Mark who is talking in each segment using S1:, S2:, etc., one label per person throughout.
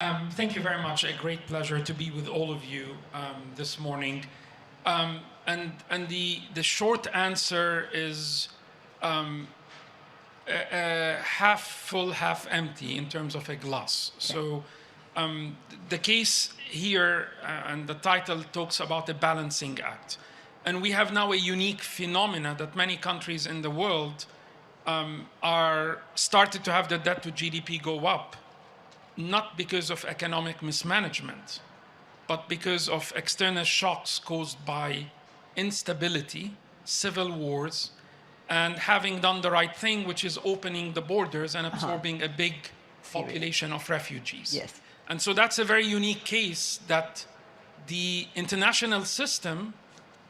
S1: Thank you very much. A great pleasure to be with all of you this morning. And the short answer is half full, half empty in terms of a glass. So the case here and the title talks about the balancing act. And we have now a unique phenomena that many countries in the world are started to have the debt to GDP go up, not because of economic mismanagement, but because of external shocks caused by instability, civil wars, and having done the right thing, which is opening the borders and absorbing a big population of refugees.
S2: Yes.
S1: And so that's a very unique case that the international system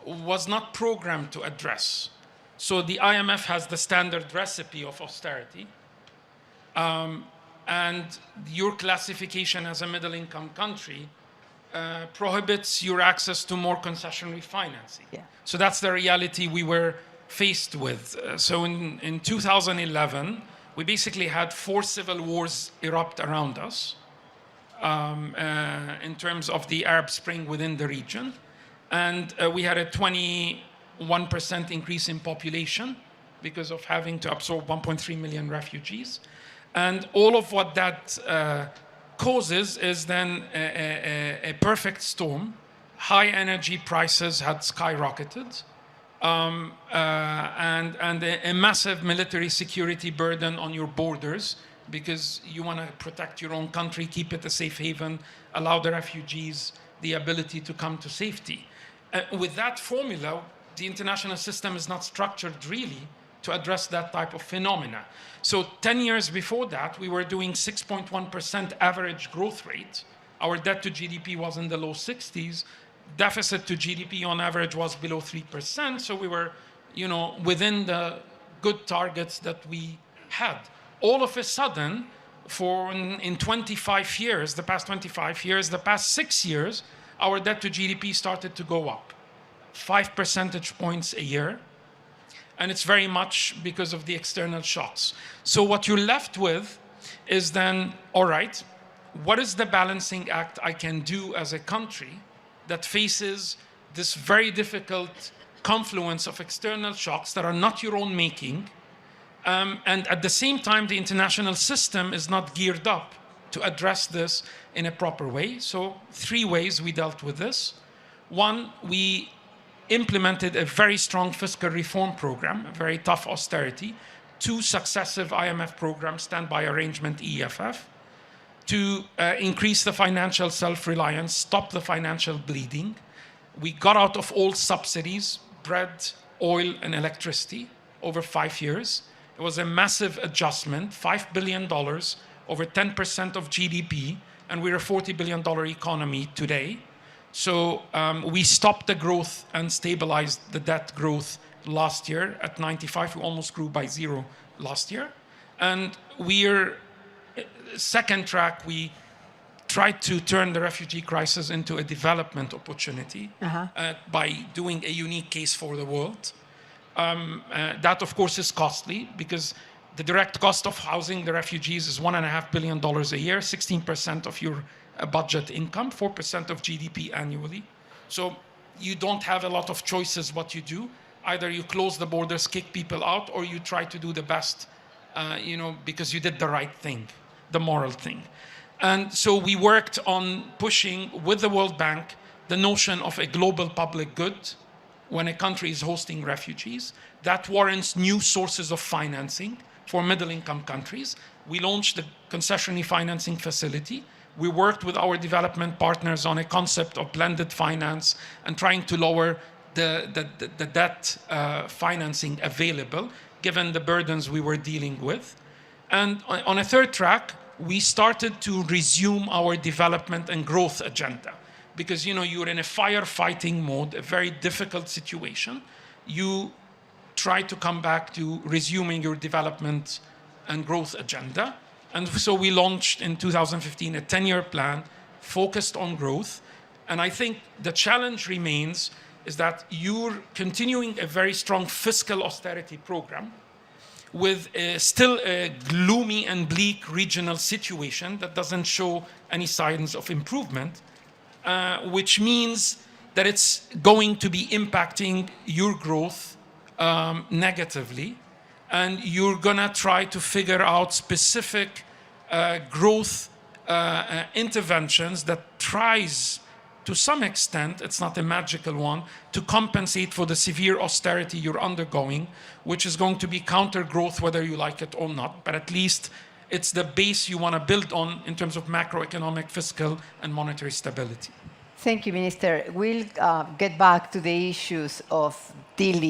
S1: was not programmed to address. So the IMF has the standard recipe of austerity, and your classification as a middle-income country prohibits your access to more concessionary financing.
S2: Yeah.
S1: So that's the reality we were faced with. So in 2011, we basically had 4 civil wars erupt around us in terms of the Arab Spring within the region. And we had a 21% increase in population because of having to absorb 1.3 million refugees. And all of what that causes is then a perfect storm. High energy prices had skyrocketed, and a massive military security burden on your borders because you want to protect your own country, keep it a safe haven, allow the refugees the ability to come to safety. With that formula, the international system is not structured really to address that type of phenomena. So 10 years before that, we were doing 6.1% average growth rate. Our debt to GDP was in the low 60s. Deficit to GDP on average was below 3%. So we were, within the good targets that we had. All of a sudden, in 25 years, the past 25 years, the past 6 years, our debt to GDP started to go up 5 percentage points a year. And it's very much because of the external shocks. So what you're left with is then, all right, what is the balancing act I can do as a country that faces this very difficult confluence of external shocks that are not your own making, and at the same time, the international system is not geared up to address this in a proper way. So 3 ways we dealt with this. 1, we implemented a very strong fiscal reform program, a very tough austerity, 2 successive IMF programs, standby arrangement, EFF, to increase the financial self-reliance, stop the financial bleeding. We got out of all subsidies, bread, oil, and electricity over 5 years. It was a massive adjustment, $5 billion, over 10% of GDP, and we're a $40 billion economy today. So we stopped the growth and stabilized the debt growth last year at 95. We almost grew by 0 last year. And second track, we tried to turn the refugee crisis into a development opportunity by doing a unique case for the world. That, of course, is costly because the direct cost of housing the refugees is $1.5 billion a year, 16% of your budget income, 4% of GDP annually. So you don't have a lot of choices what you do. Either you close the borders, kick people out, or you try to do the best, because you did the right thing, the moral thing. And so we worked on pushing with the World Bank the notion of a global public good when a country is hosting refugees. That warrants new sources of financing for middle-income countries. We launched the concessionary financing facility. We worked with our development partners on a concept of blended finance and trying to lower the debt financing available, given the burdens we were dealing with. And on a third track, we started to resume our development and growth agenda. Because you're in a firefighting mode, a very difficult situation. You try to come back to resuming your development and growth agenda. And so we launched in 2015 a 10-year plan focused on growth. And I think the challenge remains is that you're continuing a very strong fiscal austerity program, with still a gloomy and bleak regional situation that doesn't show any signs of improvement, which means that it's going to be impacting your growth negatively, and you're gonna try to figure out specific growth interventions that tries, to some extent, it's not a magical one, to compensate for the severe austerity you're undergoing, which is going to be counter growth whether you like it or not, but at least it's the base you want to build on in terms of macroeconomic, fiscal, and monetary stability.
S2: Thank you, Minister. We'll get back to the issues of dealing